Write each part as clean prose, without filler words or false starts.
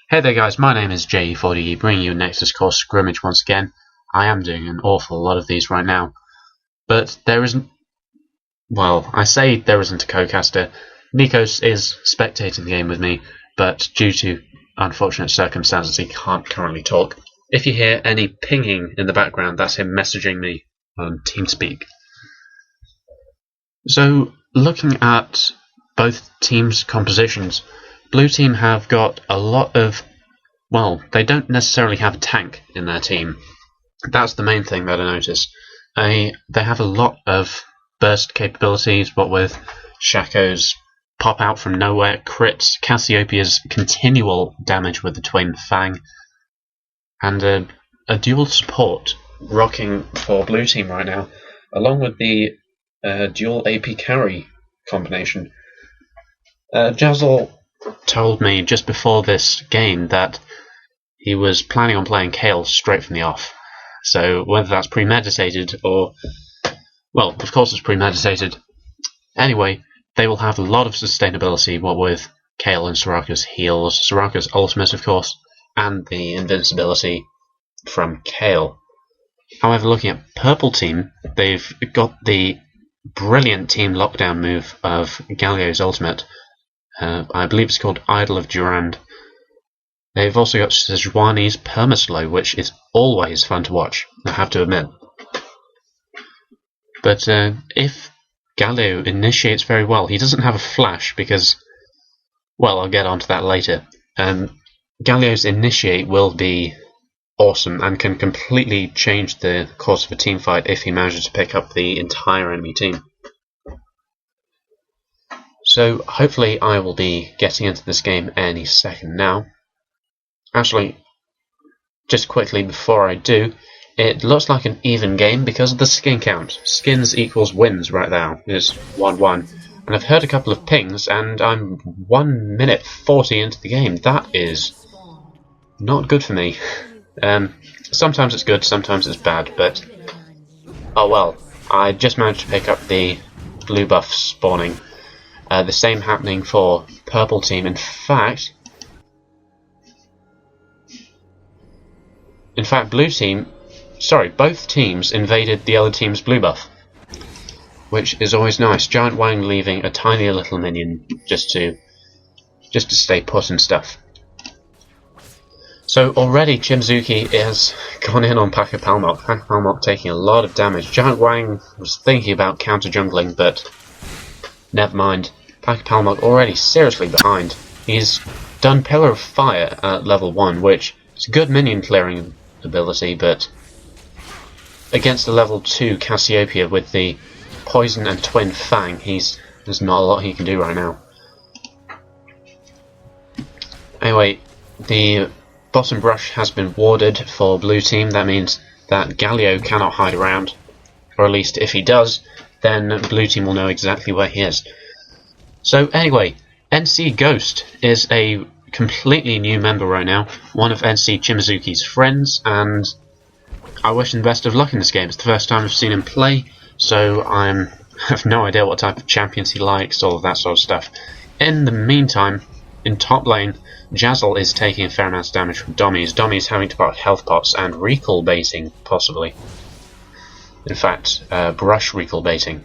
Hey there guys, my name is J40, bringing you NexusCore Scrimmage once again. I am doing an awful lot of these right now, but there isn't, well, I say there isn't a co-caster. Nikos is spectating the game with me, but due to unfortunate circumstances he can't currently talk. If you hear any pinging in the background, that's him messaging me on TeamSpeak. So, looking at both teams' compositions, Blue team have got a lot of, well, they don't necessarily have a tank in their team. That's the main thing that I notice. They have a lot of burst capabilities, what with Shaco's pop out from nowhere crits, Cassiopeia's continual damage with the twin fang, and a dual support rocking for Blue team right now, along with the dual AP carry combination. Jazzel told me just before this game that he was planning on playing Kayle straight from the off. So whether that's premeditated or, well, of course it's premeditated. Anyway, they will have a lot of sustainability, what with Kayle and Soraka's heals, Soraka's ultimate of course, and the invincibility from Kayle. However, looking at Purple team, they've got the brilliant team lockdown move of Galio's ultimate. I believe it's called Idol of Durand. They've also got Shyvana's permaslow, which is always fun to watch, I have to admit. But if Galio initiates very well, he doesn't have a flash because, well, I'll get onto that later. Galio's initiate will be awesome and can completely change the course of a team fight if he manages to pick up the entire enemy team. So hopefully I will be getting into this game any second now. Actually, just quickly before I do, it looks like an even game because of the skin count. Skins equals wins right now. It's 1-1. And I've heard a couple of pings and I'm 1 minute 40 into the game. That is not good for me. Sometimes it's good, sometimes it's bad, but oh well. I just managed to pick up the blue buff spawning. The same happening for Purple team. In fact, Blue team, sorry, both teams invaded the other team's blue buff, which is always nice. Giantwang leaving a tiny little minion just to stay put and stuff. So already Chimozuki has gone in on Pakapalmok. Pakapalmok taking a lot of damage. Giantwang was thinking about counter jungling, but never mind. Pakapalmok already seriously behind. He's done Pillar of Fire at level 1, which is a good minion clearing ability, but against the level 2 Cassiopeia with the Poison and Twin Fang, there's not a lot he can do right now. Anyway, the bottom brush has been warded for Blue team. That means that Galio cannot hide around, or at least if he does, then Blue team will know exactly where he is. So anyway, NC Ghost is a completely new member right now, one of NC Chimozuki's friends, and I wish him the best of luck in this game. It's the first time I've seen him play, so I have no idea what type of champions he likes, all of that sort of stuff. In the meantime, in top lane, Jazzel is taking a fair amount of damage from Dommyyyzz. Dommyyyzz having to put health pots and recall baiting, possibly. In fact, brush recall baiting.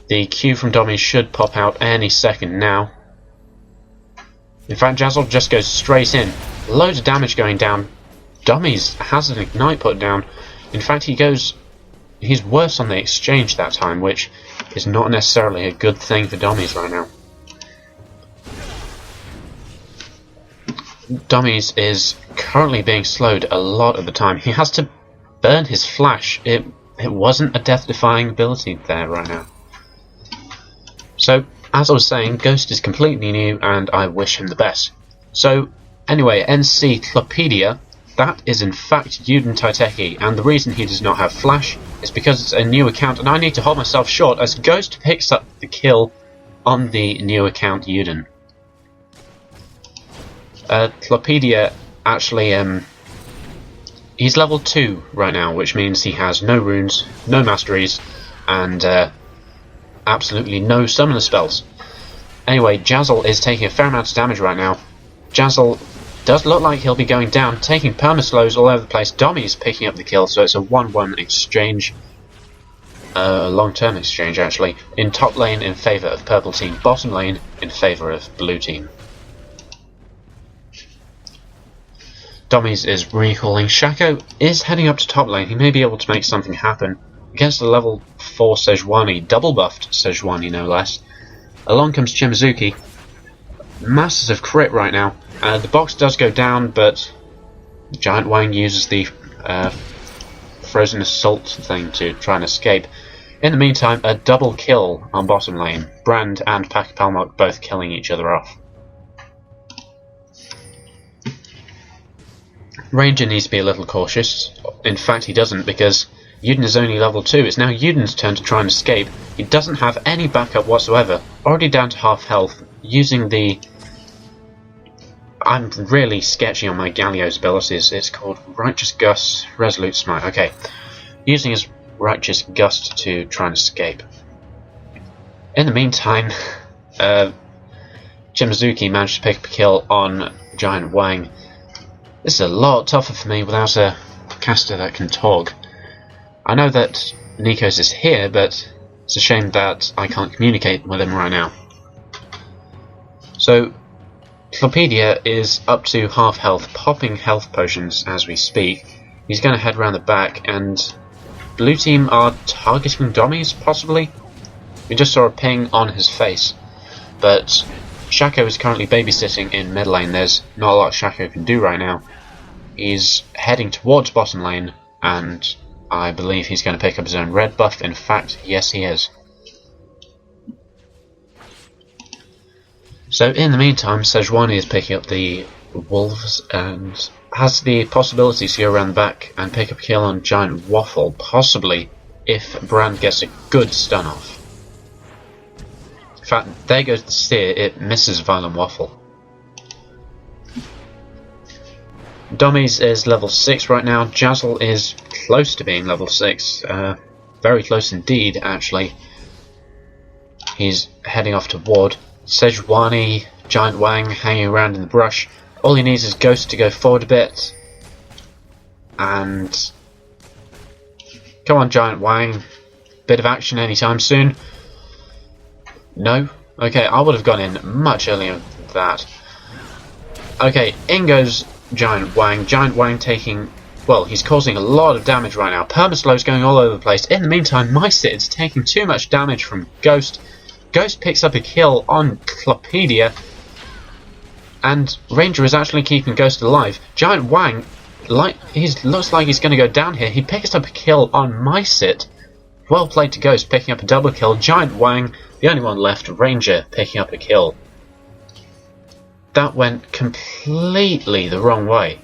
The Q from Dommyyyzz should pop out any second now. In fact, Jazzel just goes straight in. Loads of damage going down. Dommyyyzz has an ignite put down. In fact, he's worse on the exchange that time, which is not necessarily a good thing for Dommyyyzz right now. Dommyyyzz is currently being slowed a lot of the time. He has to burn his flash. It wasn't a death-defying ability there right now. So, as I was saying, Ghost is completely new, and I wish him the best. So, anyway, NC Clopedia, that is in fact Yuden Taiteki, and the reason he does not have Flash is because it's a new account, and I need to hold myself short as Ghost picks up the kill on the new account Yuden. Clopedia actually, he's level 2 right now, which means he has no runes, no masteries, and absolutely no summoner spells. Anyway, Jazzel is taking a fair amount of damage right now. Jazzel Does look like he'll be going down, taking perma-slows all over the place. Dommyyyzz picking up the kill, so it's a 1-1 exchange. A long-term exchange, actually. In top lane in favour of purple team, bottom lane in favour of blue team. Dommyyyzz is recalling. Shaco is heading up to top lane. He may be able to make something happen. Against the level 4 Sejuani, double buffed Sejuani no less. Along comes Chimozuki. Massive crit right now. The box does go down, but Giantwang uses the frozen assault thing to try and escape. In the meantime, a double kill on bottom lane. Brand and Pakapalmok both killing each other off. Ranger needs to be a little cautious. In fact, he doesn't, because Yuden is only level 2. It's now Yuden's turn to try and escape. He doesn't have any backup whatsoever. Already down to half health. Using the... I'm really sketchy on my Galio's abilities. It's called Righteous Gust, Resolute Smite. Okay. Using his Righteous Gust to try and escape. In the meantime, Chimozuki managed to pick up a kill on Giantwang. This is a lot tougher for me without a caster that can talk. I know that Nikos is here, but it's a shame that I can't communicate with him right now. So, Clopedia is up to half health, popping health potions as we speak. He's going to head round the back, and blue team are targeting Dommyyyzz, possibly? We just saw a ping on his face, but Shaco is currently babysitting in mid lane. There's not a lot Shaco can do right now. He's heading towards bottom lane, and I believe he's going to pick up his own red buff. In fact, yes he is. So in the meantime, Sejuani is picking up the wolves and has the possibility to go around the back and pick up a kill on Giantwwaffle, possibly if Brand gets a good stun off. In fact, there goes the steer, it misses ViolentWaffle. Dommyyyzz is level 6 right now. Jazzel is close to being level 6. Very close indeed, actually. He's heading off to ward. Sejuani, Giantwang hanging around in the brush. All he needs is Ghost to go forward a bit. And... come on, Giantwang. Bit of action anytime soon. No? Okay, I would have gone in much earlier than that. Okay, in goes Giantwang. Giantwang taking... well, he's causing a lot of damage right now. Permaslow's going all over the place. In the meantime, Mysit is taking too much damage from Ghost. Ghost picks up a kill on Clopedia. And Ranger is actually keeping Ghost alive. Giantwang, looks like he's going to go down here. He picks up a kill on Mysit. Well played to Ghost, picking up a double kill. Giantwang, the only one left. Ranger picking up a kill. That went completely the wrong way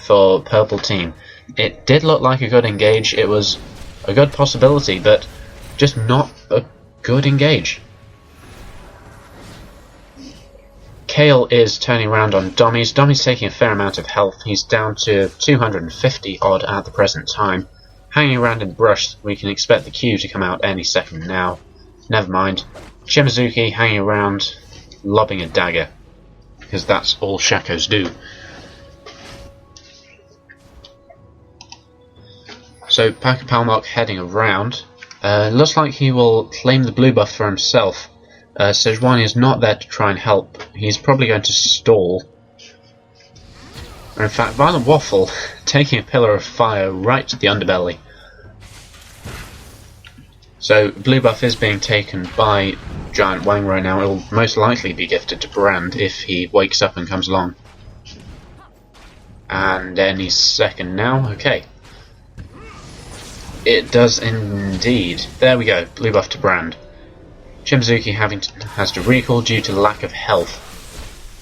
for purple team. It did look like a good engage. It was a good possibility, but just not a good engage. Kayle is turning around on Dommyyyzz. Dommyyyzz taking a fair amount of health. He's down to 250 odd at the present time. Hanging around in the brush, we can expect the Q to come out any second now. Never mind. Chimozuki hanging around, lobbing a dagger. Because that's all Shacos do. So Pakapalmok heading around. Looks like he will claim the blue buff for himself. Sejuani is not there to try and help. He's probably going to stall. Or in fact, ViolentWaffle taking a pillar of fire right to the underbelly. So blue buff is being taken by Giantwang right now. It will most likely be gifted to Brand if he wakes up and comes along. And any second now. Okay. It does indeed. There we go. Blue buff to Brand. Chimozuki has to recall due to lack of health.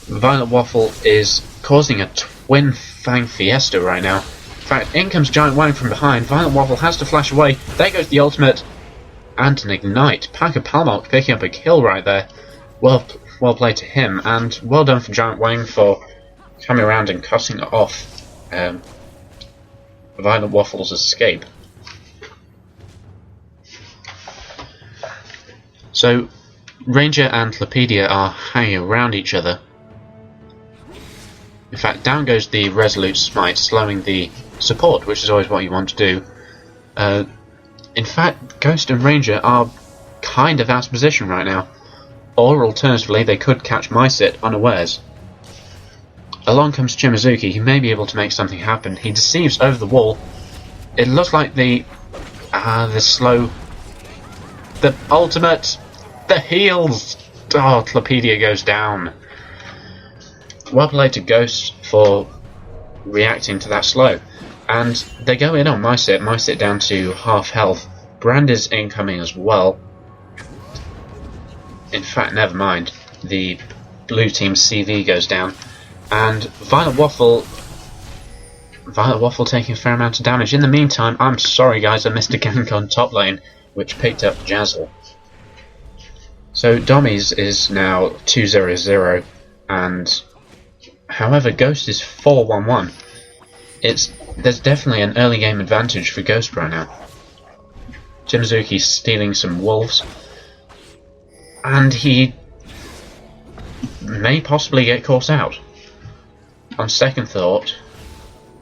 ViolentWaffle is causing a twin Fang Fiesta right now. In fact, in comes Giantwang from behind. ViolentWaffle has to flash away. There goes the ultimate. And an ignite. Pakapalmok picking up a kill right there. Well played to him, and well done for Giantwang for coming around and cutting off ViolentWaffle's escape. So, Ranger and Clopedia are hanging around each other. In fact, down goes the Resolute Smite, slowing the support, which is always what you want to do. In fact, Ghost and Ranger are kind of out of position right now. Or alternatively, they could catch Mysit unawares. Along comes Chimozuki. He may be able to make something happen. He deceives over the wall. It looks like the ultimate, the heals. Oh, Clopedia goes down. Well played to Ghost for reacting to that slow. And they go in on Mysit. Mysit down to half health. Brand is incoming as well. In fact, never mind. The blue team's CV goes down. And ViolentWaffle taking a fair amount of damage. In the meantime, I'm sorry guys, I missed a gank on top lane, which picked up Jazzel. So Dommyyyzz is now 2-0-0, and however Ghost is 4-1-1. There's definitely an early game advantage for Ghost right now. Chimozuki's stealing some wolves, and he may possibly get caught out. On second thought,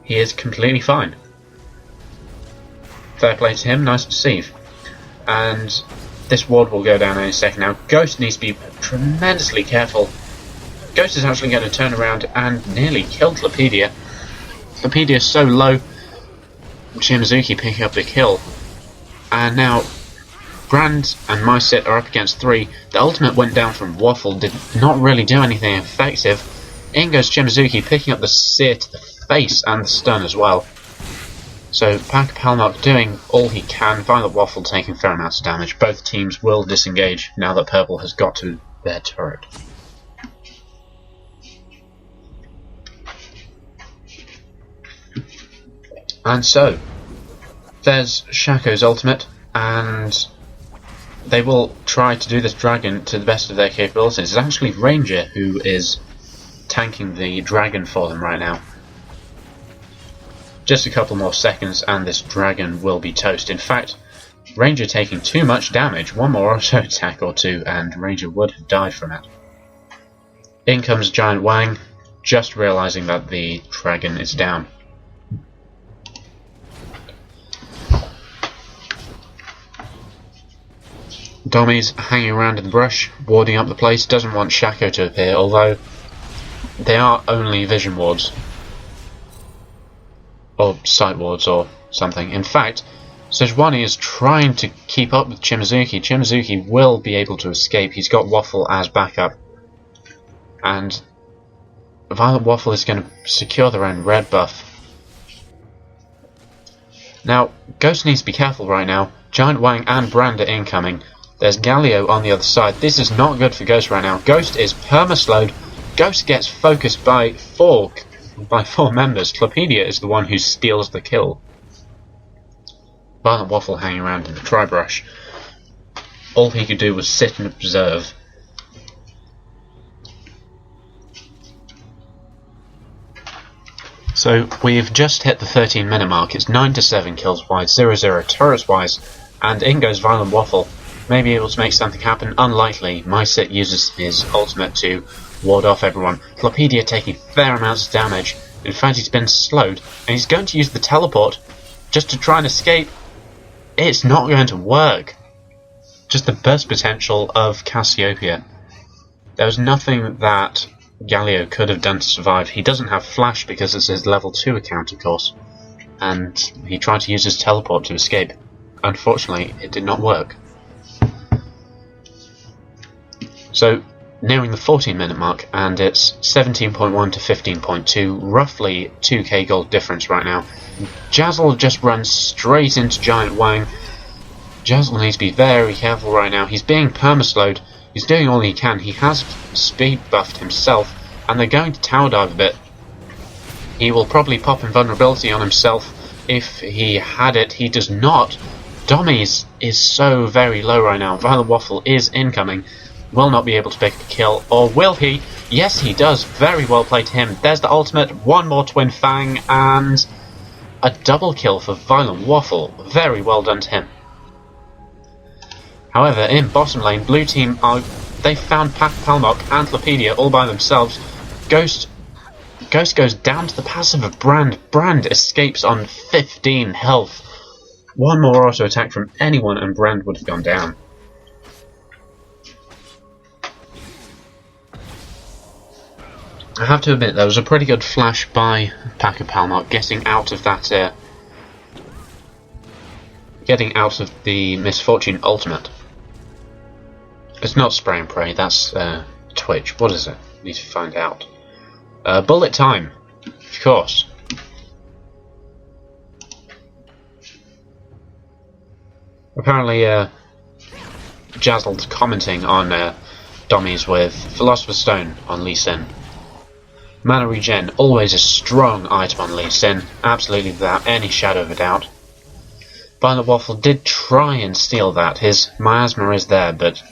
he is completely fine. Fair play to him, nice deceive. And this ward will go down any second now. Ghost needs to be tremendously careful. Ghost is actually going to turn around and nearly kill Clopedia. Clopedia is so low. Chimozuki picking up the kill. And now Brand and Mysit are up against 3. The ultimate went down from Waffle, did not really do anything effective. In goes Chimozuki, picking up the sear to the face and the stun as well. So Pakapalmok doing all he can, ViolentWaffle taking fair amounts of damage. Both teams will disengage now that Purple has got to their turret. And so, there's Shaco's ultimate, and they will try to do this dragon to the best of their capabilities. It's actually Ranger who is tanking the dragon for them right now. Just a couple more seconds and this dragon will be toast. In fact, Ranger taking too much damage, one more auto attack or two and Ranger would have died from it. In comes Giantwang, just realising that the dragon is down. Dommyyyzz hanging around in the brush, warding up the place, doesn't want Shaco to appear, although they are only vision wards. Or sight wards or something. In fact, Shyvana is trying to keep up with Chimozuki. Chimozuki will be able to escape. He's got Waffle as backup. And ViolentWaffle is going to secure their own red buff. Now, Ghost needs to be careful right now. Giantwang and Brand are incoming. There's Galio on the other side. This is not good for Ghost right now. Ghost is perma-slowed. Ghost gets focused by four members. Clopedia is the one who steals the kill. ViolentWaffle hanging around in the tri-brush. All he could do was sit and observe. So we've just hit the 13-minute mark. It's 9-7 kills wise, 0-0 turrets wise, and in goes ViolentWaffle. May be able to make something happen. Unlikely. Mysit uses his ultimate to ward off everyone. Clopedia taking fair amounts of damage. In fact, he's been slowed, and he's going to use the teleport just to try and escape. It's not going to work. Just the burst potential of Cassiopeia. There was nothing that Galio could have done to survive. He doesn't have flash because it's his level 2 account, of course, and he tried to use his teleport to escape. Unfortunately, it did not work. So, nearing the 14-minute mark, and it's 17.1 to 15.2, roughly 2k gold difference right now. Jazzel just runs straight into Giantwang. Jazzel needs to be very careful right now. He's being perma-slowed. He's doing all he can. He has speed buffed himself, and they're going to tower dive a bit. He will probably pop invulnerability on himself if he had it. He does not. Dommyyyzz is so very low right now. ViolentWaffle is incoming. Will not be able to pick a kill, or will he? Yes, he does. Very well played to him. There's the ultimate. One more Twin Fang, and a double kill for ViolentWaffle. Very well done to him. However, in bottom lane, blue team they found Pakapalmok and Clopedia all by themselves. Ghost Ghost goes down to the passive of Brand. Brand escapes on 15 health. One more auto attack from anyone and Brand would have gone down. I have to admit, there was a pretty good flash by Pakapalmok getting out of that, getting out of the Misfortune ultimate. It's not Spray and Pray, that's Twitch. What is it? Need to find out. Bullet time, of course. Apparently, Jazzel's commenting on Dommyyyzz with Philosopher's Stone on Lee Sin. Mana Regen, always a strong item on Lee Sin, absolutely without any shadow of a doubt. ViolentWaffle did try and steal that. His miasma is there, but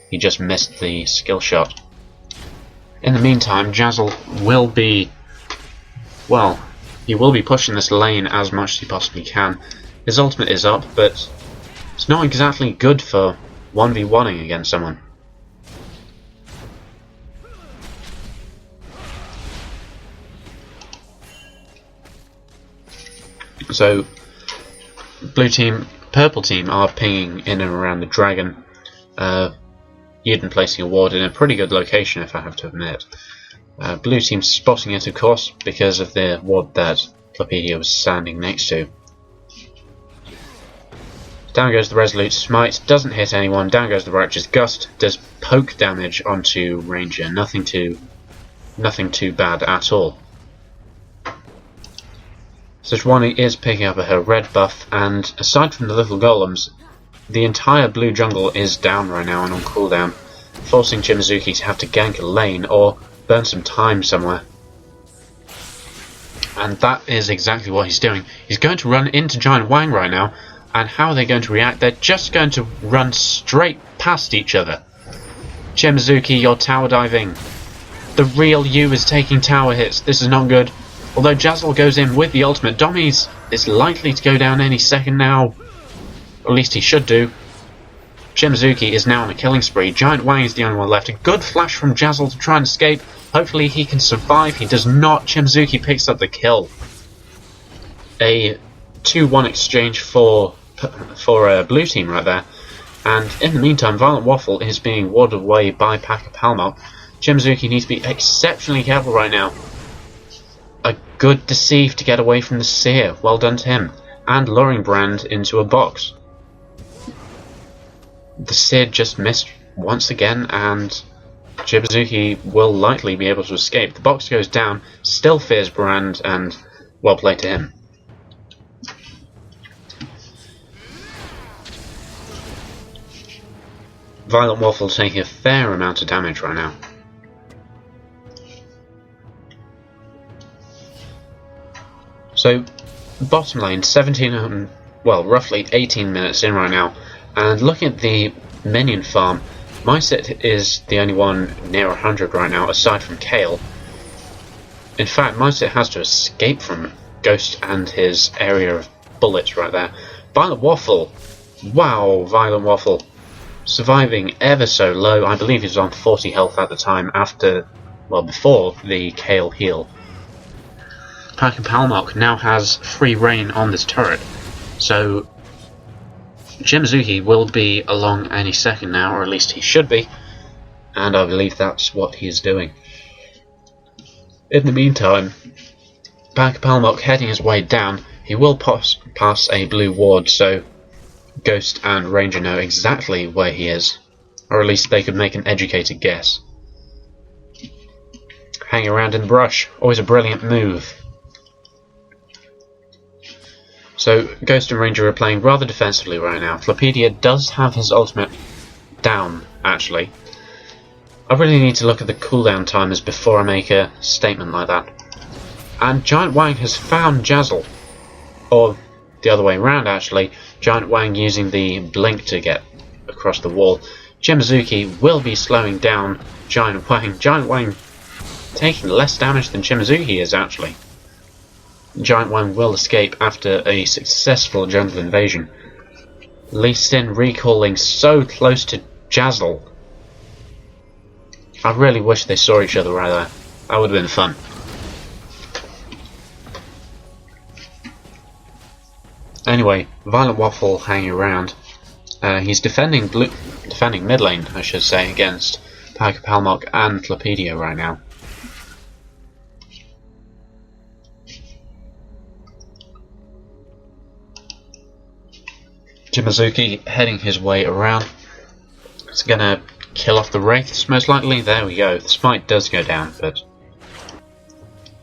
he just missed the skill shot. In the meantime, Jazzel will be, well, he will be pushing this lane as much as he possibly can. His ultimate is up, but it's not exactly good for 1v1ing against someone. So, purple team are pinging in and around the dragon. Uden placing a ward in a pretty good location, if I have to admit. Blue team spotting it, of course, because of the ward that Clopedia was standing next to. Down goes the Resolute Smite, doesn't hit anyone. Down goes the Righteous Gust, does poke damage onto Ranger. Nothing too bad at all. Shyvana is picking up her red buff, and aside from the little golems, the entire blue jungle is down right now and on cooldown, forcing Chimozuki to have to gank a lane or burn some time somewhere. And that is exactly what he's doing. He's going to run into Giantwang right now, and how are they going to react? They're just going to run straight past each other. Chimozuki, you're tower diving. The real you is taking tower hits. This is not good. Although Jazzel goes in with the ultimate, Dommyyyzz is likely to go down any second now. Or at least he should do. Chimozuki is now on a killing spree. Giantwang is the only one left. A good flash from Jazzel to try and escape. Hopefully he can survive. He does not. Chimozuki picks up the kill. A 2-1 exchange for blue team right there. And in the meantime, ViolentWaffle is being warded away by Pakapalmok. Chimozuki needs to be exceptionally careful right now. A good deceive to get away from the Seer. Well done to him. And luring Brand into a box. The Seer just missed once again, and Chimozuki will likely be able to escape. The box goes down, still fears Brand, and well played to him. ViolentWaffle taking a fair amount of damage right now. So, bottom lane, 17, well, roughly 18 minutes in right now, and looking at the minion farm, Mysit is the only one near 100 right now, aside from Kayle. In fact, Mysit has to escape from Ghost and his area of bullets right there. ViolentWaffle, wow, ViolentWaffle, surviving ever so low. I believe he was on 40 health at the time after, well, before the Kayle heal. Pakapalmok now has free reign on this turret, so Chimozuki will be along any second now, or at least he should be, and I believe that's what he is doing. In the meantime, Pakapalmok heading his way down. He will pass a blue ward, so Ghost and Ranger know exactly where he is, or at least they could make an educated guess. Hang around in the brush, always a brilliant move. So, Ghost and Ranger are playing rather defensively right now. Clopedia does have his ultimate down, actually. I really need to look at the cooldown timers before I make a statement like that. And Giantwang has found Jazzel. Or the other way around, actually. Giantwang using the blink to get across the wall. Chimozuki will be slowing down Giantwang. Giantwang taking less damage than Chimozuki is, actually. Giantwang will escape after a successful jungle invasion. Lee Sin recalling so close to Jazzel. I really wish they saw each other right there. That would have been fun. Anyway, ViolentWaffle hanging around. He's defending mid lane, I should say, against Pakapalmok and Clopedia right now. Chimozuki heading his way around. It's gonna kill off the Wraiths, most likely. There we go. The smite does go down, but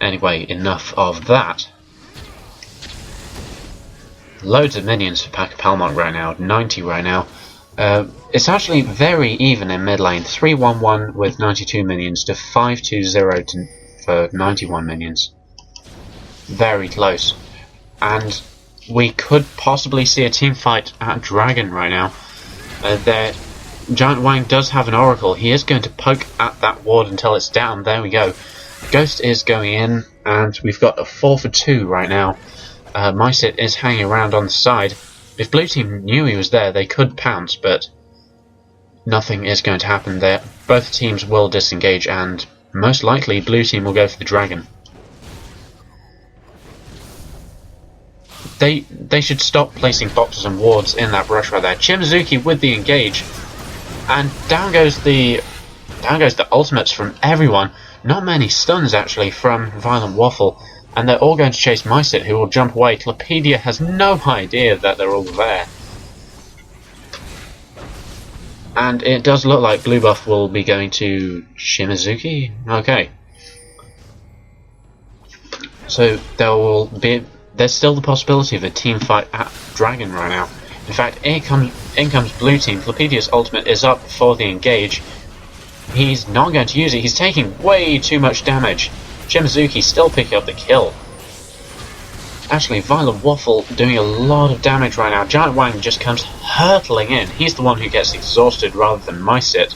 anyway, enough of that. Loads of minions for Pakapalmok right now, 90 right now. It's actually very even in mid lane, 3-1-1 with 92 minions to 5-2-0 for 91 minions. Very close. And we could possibly see a team fight at Dragon right now. Giantwang does have an Oracle. He is going to poke at that ward until it's down. There we go. Ghost is going in, and we've got a 4-for-2 right now. Mysit is hanging around on the side. If blue team knew he was there, they could pounce, but nothing is going to happen there. Both teams will disengage, and most likely blue team will go for the dragon. They should stop placing boxes and wards in that brush right there. Chimozuki with the engage, and down goes the ultimates from everyone. Not many stuns actually from ViolentWaffle, and they're all going to chase Mysit, who will jump away. Clopedia has no idea that they're all there. And it does look like blue buff will be going to Chimozuki. Okay. So there's still the possibility of a team fight at Dragon right now. In fact, in comes blue team. Clopedia's ultimate is up for the engage. He's not going to use it. He's taking way too much damage. Chimozuki still picking up the kill. Actually, ViolentWaffle doing a lot of damage right now. Giantwang just comes hurtling in. He's the one who gets exhausted rather than Mysit.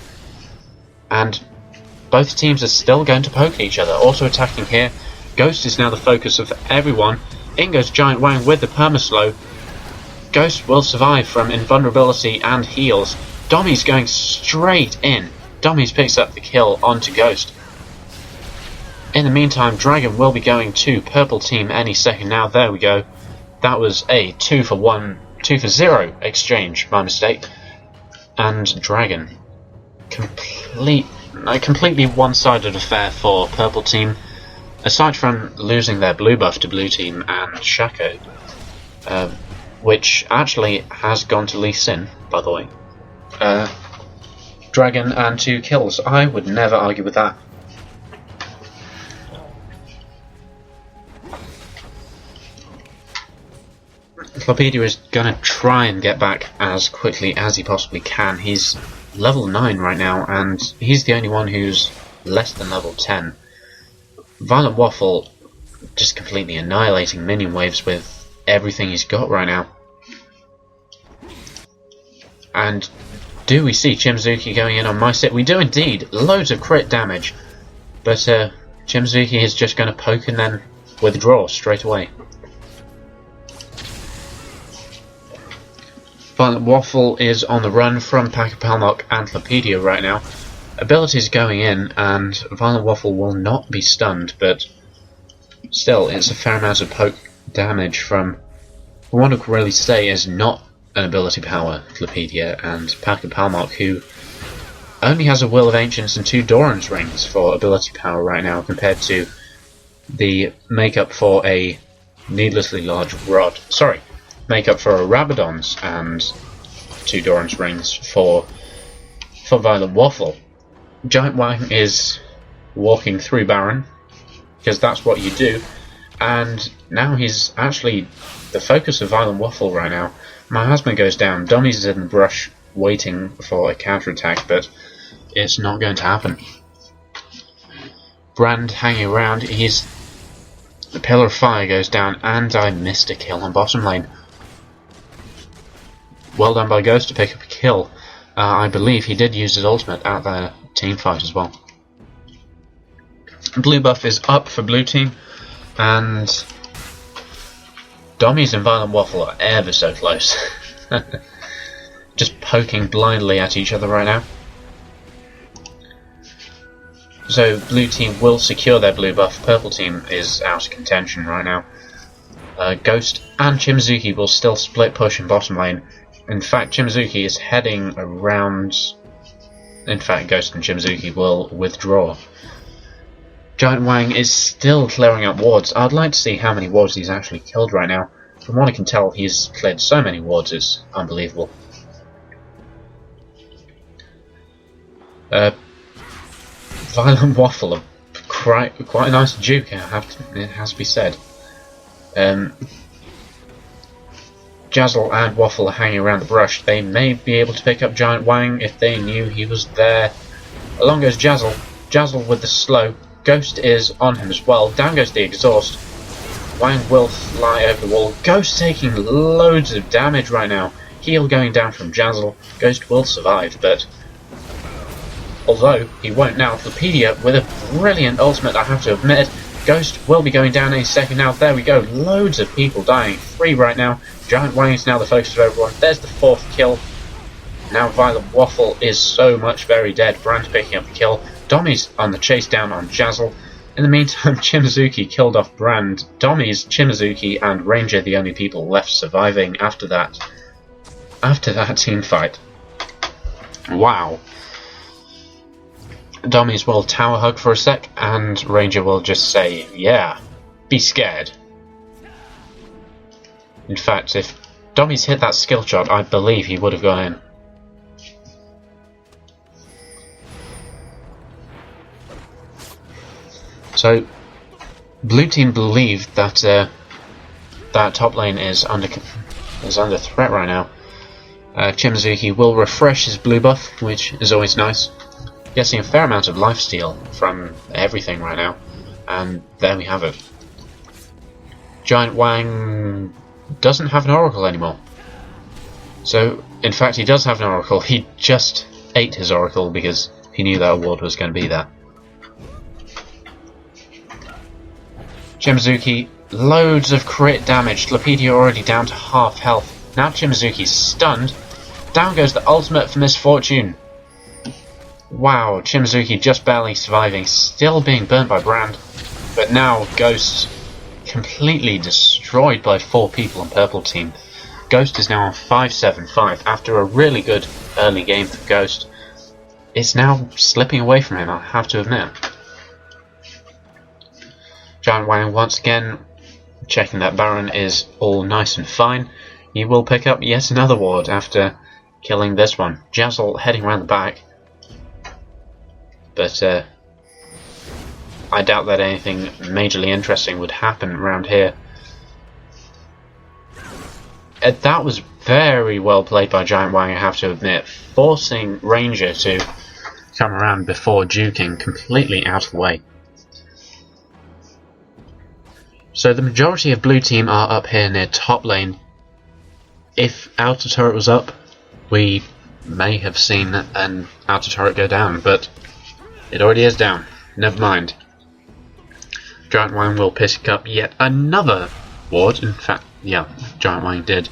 And both teams are still going to poke each other. Also attacking here. Ghost is now the focus of everyone. In goes Giantwang with the permaslow. Ghost will survive from invulnerability and heals. Dommyyyzz going straight in. Dommyyyzz picks up the kill onto Ghost. In the meantime, Dragon will be going to purple team any second now. There we go. That was a 2-for-0 exchange, my mistake. And Dragon. Completely one-sided affair for purple team. Aside from losing their blue buff to blue team and Shaco, which actually has gone to Lee Sin, by the way. Dragon and 2 kills. I would never argue with that. Clopedia is going to try and get back as quickly as he possibly can. He's level 9 right now, and he's the only one who's less than level 10. ViolentWaffle just completely annihilating minion waves with everything he's got right now. And do we see Chimozuki going in on Mysit? We do indeed. Loads of crit damage. But Chimozuki is just going to poke and then withdraw straight away. ViolentWaffle is on the run from Pakapalmok and Clopedia right now. Abilities going in, and ViolentWaffle will not be stunned, but still, it's a fair amount of poke damage from one who can really say is not an ability power, Clopedia, and Pakapalmok, who only has a Will of Ancients and 2 Doran's Rings for ability power right now, compared to the makeup for a needlessly large rod. Sorry, makeup for a Rabadon's and 2 Doran's Rings for ViolentWaffle. Giantwang is walking through Baron, because that's what you do, and now he's actually the focus of ViolentWaffle right now. My husband goes down. Dommyyyzz is in the brush waiting for a counterattack, but it's not going to happen. Brand hanging around. The Pillar of Fire goes down, and I missed a kill on bottom lane. Well done by Ghost to pick up a kill. I believe he did use his ultimate at the team fight as well. Blue buff is up for blue team, and Dommyyyzz and ViolentWaffle are ever so close. Just poking blindly at each other right now. So blue team will secure their blue buff. Purple team is out of contention right now. Ghost and Chimozuki will still split push in bottom lane. In fact, Chimozuki is heading around... In fact, Ghost and Chimozuki will withdraw. Giantwang is still clearing up wards. I'd like to see how many wards he's actually killed right now. From what I can tell, he's cleared so many wards, it's unbelievable. ViolentWaffle, quite a nice duke, it has to be said. Jazzel and Waffle are hanging around the brush. They may be able to pick up Giantwang if they knew he was there. Along goes Jazzel. Jazzel with the slow. Ghost is on him as well. Down goes the exhaust. Wang will fly over the wall. Ghost taking loads of damage right now. Heal going down from Jazzel. Ghost will survive, but... although he won't now. Clopedia with a brilliant ultimate, I have to admit. Ghost will be going down any second now. There we go. Loads of people dying. 3 right now. Giantwang is now the focus of everyone. There's the 4th kill. Now ViolentWaffle is so much very dead. Brand picking up the kill. Dommyyyzz on the chase down on Jazzel. In the meantime, Chimozuki killed off Brand. Dommyyyzz, Chimozuki and Ranger the only people left surviving after that. After that team fight. Wow. Dommyyyzz will tower hug for a sec, and Ranger will just say, yeah, be scared. In fact, if Dommyyyzz hit that skill shot, I believe he would have gone in. So, blue team believe that that top lane is under threat right now. Chimozuki will refresh his blue buff, which is always nice. Getting a fair amount of lifesteal from everything right now, and there we have it. Giantwang doesn't have an oracle anymore. So, in fact, he does have an oracle. He just ate his oracle because he knew that award was going to be there. Chimozuki, loads of crit damage. Clopedia already down to half health. Now Chimozuki's stunned. Down goes the ultimate for Misfortune. Wow, Chimozuki just barely surviving, still being burnt by Brand, but now Ghost completely destroyed by 4 people on purple team. Ghost is now on 5-7-5 after a really good early game for Ghost. It's now slipping away from him, I have to admit. Giantwang once again checking that Baron is all nice and fine. He will pick up yet another ward after killing this one. Jazzel heading around the back. But I doubt that anything majorly interesting would happen around here. That was very well played by Giantwang, I have to admit, forcing Ranger to come around before duking completely out of the way. So the majority of blue team are up here near top lane. If outer turret was up, we may have seen an outer turret go down, but it already is down. Never mind. Giantwang will pick up yet another ward. In fact, yeah, Giantwang did.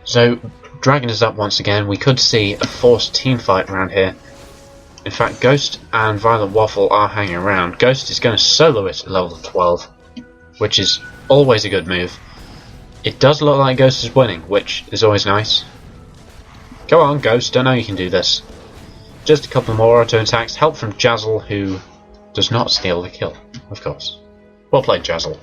So, Dragon is up once again. We could see a forced team fight around here. In fact, Ghost and ViolentWaffle are hanging around. Ghost is going to solo it at level 12, which is always a good move. It does look like Ghost is winning, which is always nice. Go on, Ghost, I know you can do this. Just a couple more auto attacks. Help from Jazzel, who does not steal the kill, of course. Well played, Jazzel.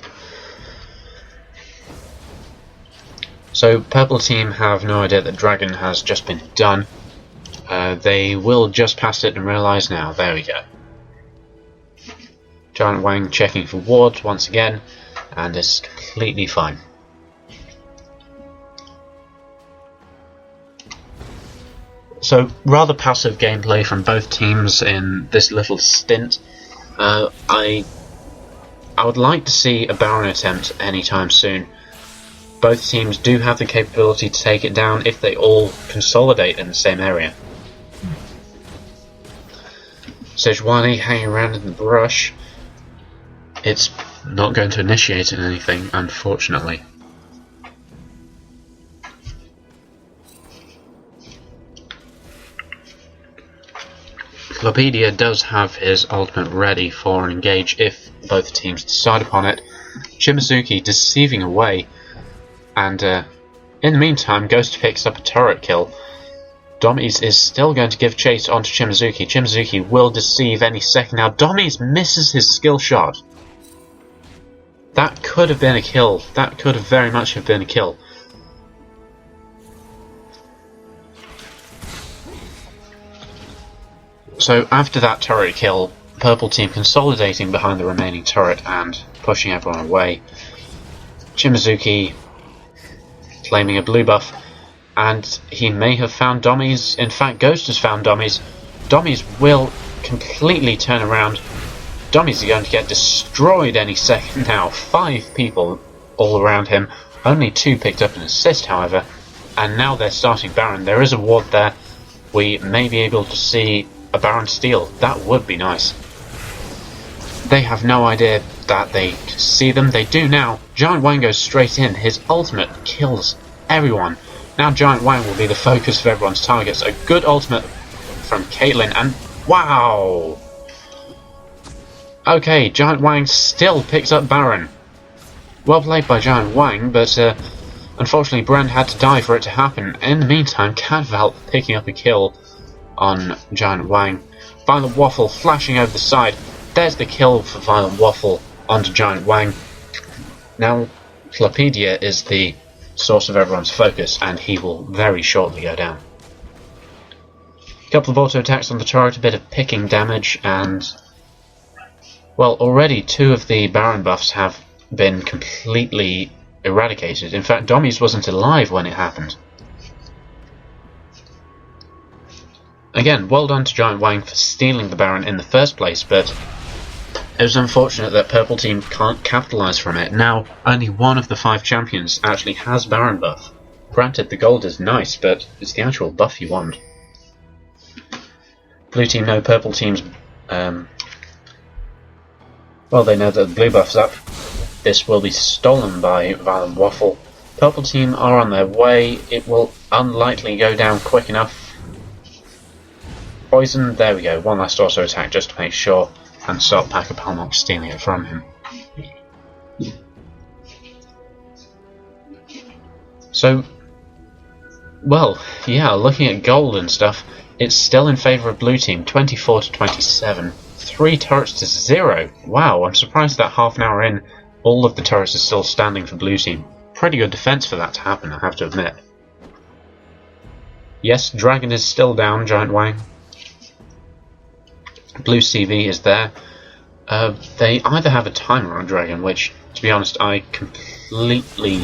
So, purple team have no idea that Dragon has just been done. They will just pass it and realise now. There we go. Giantwang checking for wards once again, and it's completely fine. So, rather passive gameplay from both teams in this little stint. I would like to see a Baron attempt anytime soon. Both teams do have the capability to take it down if they all consolidate in the same area. Shyvana hanging around in the brush. It's not going to initiate anything, unfortunately. Clopedia does have his ultimate ready for an engage if both teams decide upon it. Chimozuki deceiving away, and in the meantime, Ghost picks up a turret kill. Dommyyyzz is still going to give chase onto Chimozuki. Chimozuki will deceive any second now. Dommyyyzz misses his skill shot. That could have been a kill. That could have very much have been a kill. So after that turret kill, purple team consolidating behind the remaining turret and pushing everyone away. Chimozuki claiming a blue buff, and he may have found Dommyyyzz. In fact, Ghost has found Dommyyyzz. Dommyyyzz will completely turn around. Dommyyyzz are going to get destroyed any second now. 5 people all around him. Only 2 picked up an assist, however. And now they're starting Baron. There is a ward there. We may be able to see a Baron steal. That would be nice. They have no idea that they see them. They do now. Giantwang goes straight in. His ultimate kills everyone. Now Giantwang will be the focus of everyone's targets. A good ultimate from Kayle, and wow! Okay, Giantwang still picks up Baron. Well played by Giantwang, but unfortunately Brand had to die for it to happen. In the meantime, Cadval picking up a kill on Giantwang. ViolentWaffle flashing over the side. There's the kill for ViolentWaffle onto Giantwang. Now Clopedia is the source of everyone's focus, and he will very shortly go down. A couple of auto attacks on the turret, a bit of picking damage, and well, already 2 of the Baron buffs have been completely eradicated. In fact, Dommyyyzz wasn't alive when it happened. Again, well done to Giantwang for stealing the Baron in the first place, but it was unfortunate that purple team can't capitalise from it. Now, only 1 of the 5 champions actually has Baron buff. Granted, the gold is nice, but it's the actual buff you want. Blue team know purple team's well, they know that the blue buff's up. This will be stolen by ViolentWaffle. Purple team are on their way. It will unlikely go down quick enough. Poison, there we go. 1 last auto attack just to make sure and stop Pakapalmok stealing it from him. So, well, yeah, looking at gold and stuff, it's still in favour of blue team, 24 to 27. 3 turrets to 0. Wow, I'm surprised that half an hour in, all of the turrets are still standing for blue team. Pretty good defence for that to happen, I have to admit. Yes, Dragon is still down, Giantwang. Blue CV is there. They either have a timer on Dragon, which, to be honest, I completely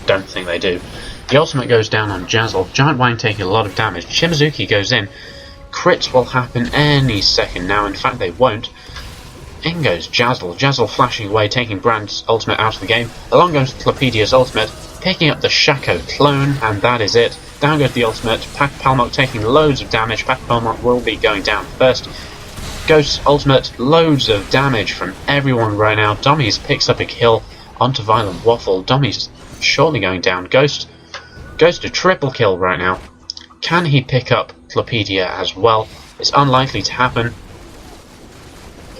don't think they do. The ultimate goes down on Jazzel. Giantwang taking a lot of damage. Chimozuki goes in. Crits will happen any second now. In fact, they won't. In goes Jazzel. Jazzel flashing away, taking Brand's ultimate out of the game. Along goes Clopedia's ultimate, picking up the Shaco clone, and that is it. Down goes the ultimate. Pakapalmok taking loads of damage. Pakapalmok will be going down first. Ghost's ultimate, loads of damage from everyone right now. Dommyyyzz picks up a kill onto ViolentWaffle. Dommyyyzz shortly going down. Ghost goes to triple kill right now. Can he pick up Clopedia as well? It's unlikely to happen.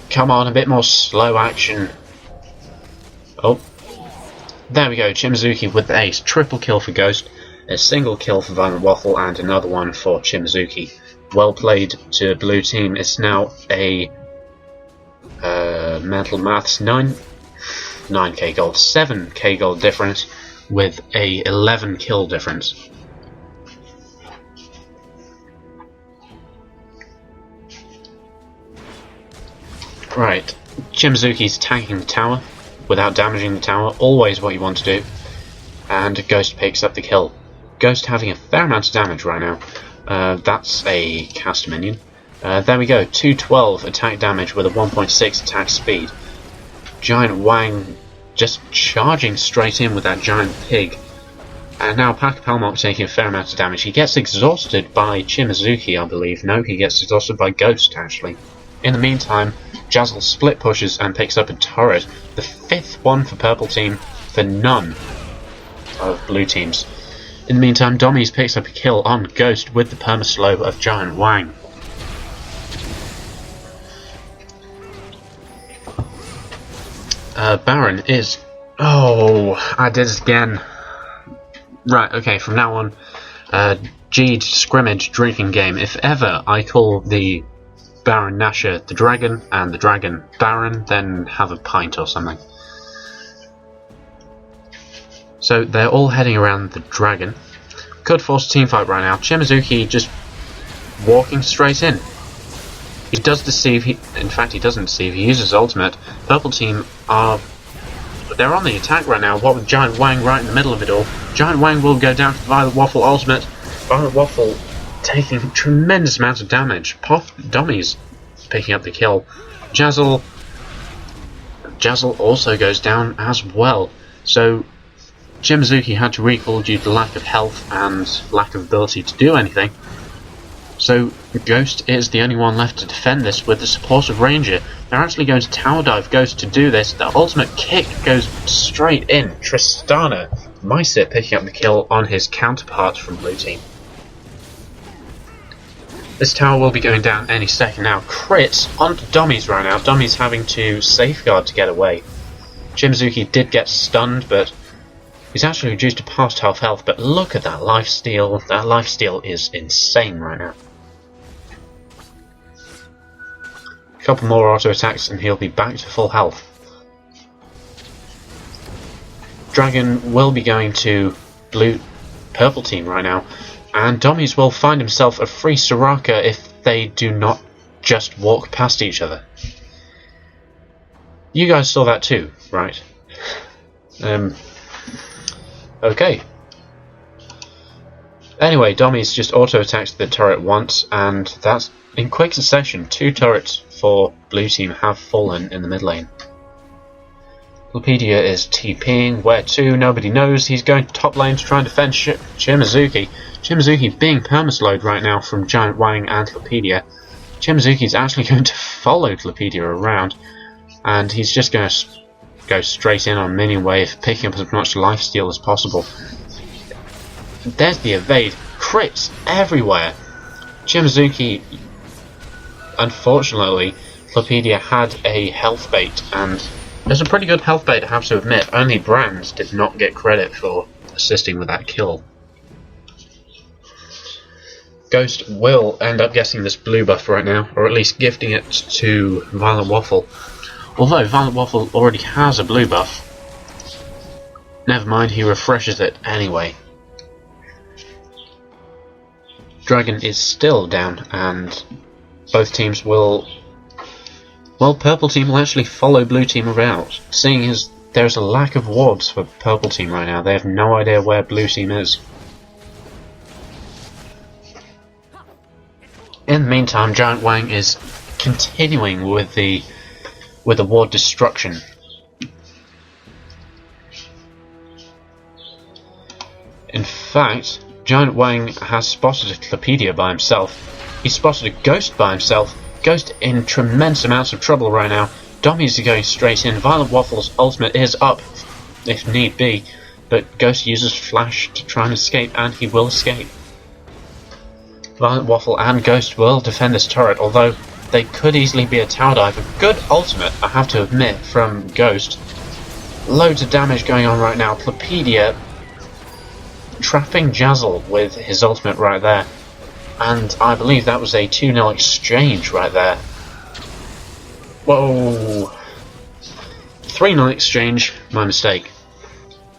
Come on, a bit more slow action. Oh, there we go. Chimozuki with the ace. Triple kill for Ghost. A single kill for ViolentWaffle and another one for Chimozuki. Well played to blue team. It's now a mental maths 9k gold, 7k gold difference with a 11 kill difference. Right, Chimozuki's tanking the tower without damaging the tower, always what you want to do, and Ghost picks up the kill. Ghost having a fair amount of damage right now. That's a caster minion. There we go, 212 attack damage with a 1.6 attack speed. Giantwang just charging straight in with that giant pig. And now Pakapalmok taking a fair amount of damage. He gets exhausted by Chimozuki, I believe. No, he gets exhausted by Ghost, actually. In the meantime, Jazzel split pushes and picks up a turret. The 5th one for purple team, for none of blue teams. In the meantime, Dommyyyzz picks up a kill on Ghost with the permaslow of Giantwang. Baron is... Oh, I did it again. Right, okay, from now on, G'd Scrimmage drinking game. If ever I call the Baron Nashor the Dragon and the Dragon Baron, then have a pint or something. So they're all heading around the Dragon. Could force a teamfight right now. Chimozuki just walking straight in. He does deceive, in fact he doesn't deceive, he uses ultimate. Purple team they're on the attack right now, what with Giantwang right in the middle of it all. Giantwang will go down to ViolentWaffle ultimate. ViolentWaffle taking tremendous amounts of damage. Dommyyyzz picking up the kill. Jazzel also goes down as well. So Chimozuki had to recall due to lack of health and lack of ability to do anything. So Ghost is the only one left to defend this with the support of Ranger. They're actually going to tower dive Ghost to do this. The ultimate kick goes straight in. Tristana, Mysit picking up the kill on his counterpart from blue team. This tower will be going down any second now. Crits onto Dommyyyzz right now. Dommyyyzz having to safeguard to get away. Chimozuki did get stunned, but he's actually reduced to past half health. But look at that lifesteal. That lifesteal is insane right now. A couple more auto attacks and he'll be back to full health. Dragon will be going to purple team right now, and Dommyyyzz will find himself a free Soraka if they do not just walk past each other. You guys saw that too, right? Okay. Anyway, Dommyyyzz just auto attacks the turret once, and that's in quick succession. 2 turrets for blue team have fallen in the mid lane. Clopedia is TPing. Where to? Nobody knows. He's going to top lane to try and defend Chimozuki. Chimozuki being permaslowed right now from Giantwang and Clopedia. Chimozuki's actually going to follow Clopedia around, and he's just going to go straight in on minion wave, picking up as much lifesteal as possible. There's the evade. Crits everywhere. Chimozuki, unfortunately, Clopedia had a health bait, and it was a pretty good health bait, I have to admit. Only Brands did not get credit for assisting with that kill. Ghost will end up getting this blue buff right now, or at least gifting it to ViolentWaffle. Although ViolentWaffle already has a blue buff, never mind, he refreshes it anyway. Dragon is still down, and both teams will... Well, purple team will actually follow blue team around, seeing as there's a lack of wards for purple team right now. They have no idea where blue team is. In the meantime, Giantwang is continuing with the ward destruction. In fact, Giantwang has spotted a Clopedia by himself. He spotted a Ghost by himself. Ghost in tremendous amounts of trouble right now. Dommyyyzz is going straight in. ViolentWaffle's ultimate is up, if need be, but Ghost uses Flash to try and escape, and he will escape. ViolentWaffle and Ghost will defend this turret, although they could easily be a tower dive. A good ultimate, I have to admit, from Ghost. Loads of damage going on right now. Clopedia trapping Jazzel with his ultimate right there. And I believe that was a 2-0 exchange right there. Whoa! 3-0 exchange, my mistake.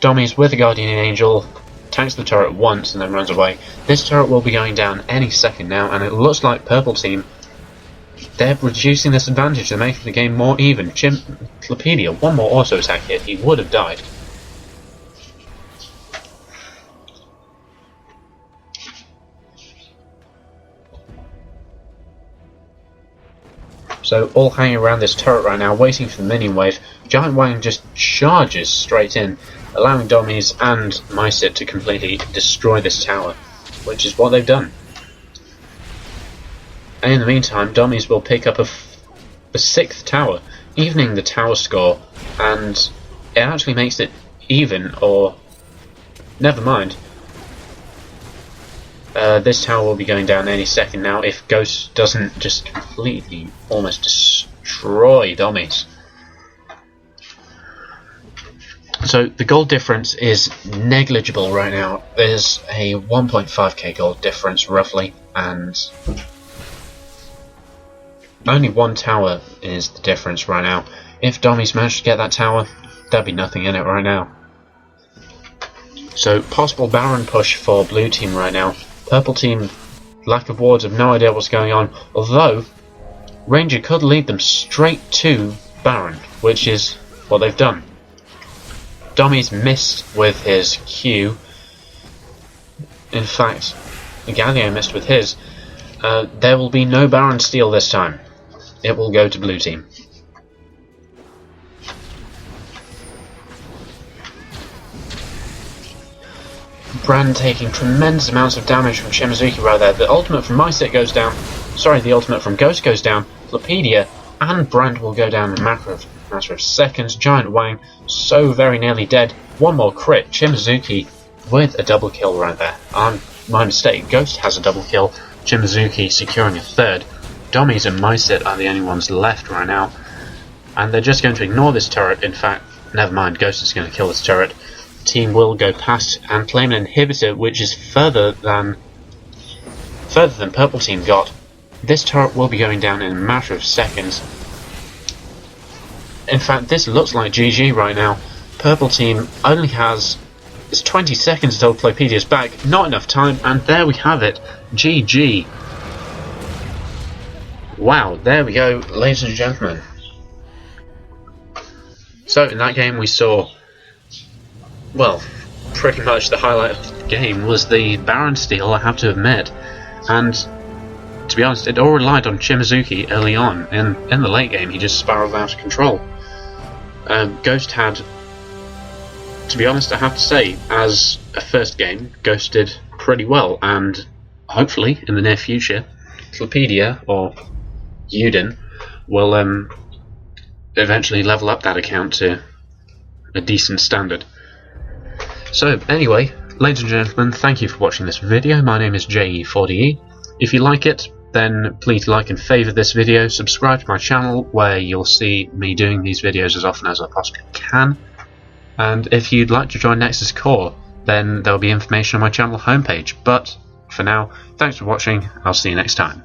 Dommyyyzz with the Guardian Angel tanks the turret once and then runs away. This turret will be going down any second now, and it looks like purple team, they're reducing this advantage. They're making the game more even. Clopedia, one more auto attack hit, he would have died. So all hanging around this turret right now, waiting for the minion wave. Giantwang just charges straight in, allowing Dommyyyzz and Mysit to completely destroy this tower, which is what they've done. And in the meantime, Dommyyyzz will pick up a 6th tower, evening the tower score, and it actually makes it even, or never mind. This tower will be going down any second now if Ghost doesn't just completely almost destroy Dommyyyzz. So the gold difference is negligible right now. There's a 1.5k gold difference roughly, and only one tower is the difference right now. If Dommyyyzz managed to get that tower, there'd be nothing in it right now. So possible Baron push for blue team right now. Purple team, lack of wards, have no idea what's going on, although Ranger could lead them straight to Baron, which is what they've done. Dommyyyzz missed with his Q. In fact, Galio missed with his. There will be no Baron steal this time. It will go to blue team. Brand taking tremendous amounts of damage from Chimozuki right there. The ultimate from Mysit goes down. Sorry, the ultimate from Ghost goes down. Clopedia and Brand will go down in a matter of seconds. Giantwang so very nearly dead. One more crit. Chimozuki with a double kill right there. My mistake. Ghost has a double kill. Chimozuki securing a third. Dommyyyzz and Mysit are the only ones left right now. And they're just going to ignore this turret. In fact, never mind. Ghost is going to kill this turret. Team will go past and claim an inhibitor, which is further than purple team got. This turret will be going down in a matter of seconds. In fact, this looks like GG right now. Purple team only has 20 seconds until Clopedia's back. Not enough time, and there we have it. GG. Wow, there we go, ladies and gentlemen. So in that game we saw, well, pretty much the highlight of the game was the Baron steal, I have to admit. And to be honest, it all relied on Chimozuki early on. In the late game, he just spiraled out of control. Ghost had, to be honest, I have to say, as a first game, Ghost did pretty well, and hopefully in the near future, Clopedia or Yudin will eventually level up that account to a decent standard. So anyway, ladies and gentlemen, thank you for watching this video. My name is JE40E. If you like it, then please like and favour this video, subscribe to my channel where you'll see me doing these videos as often as I possibly can. And if you'd like to join NexusCore, then there'll be information on my channel homepage. But for now, thanks for watching, I'll see you next time.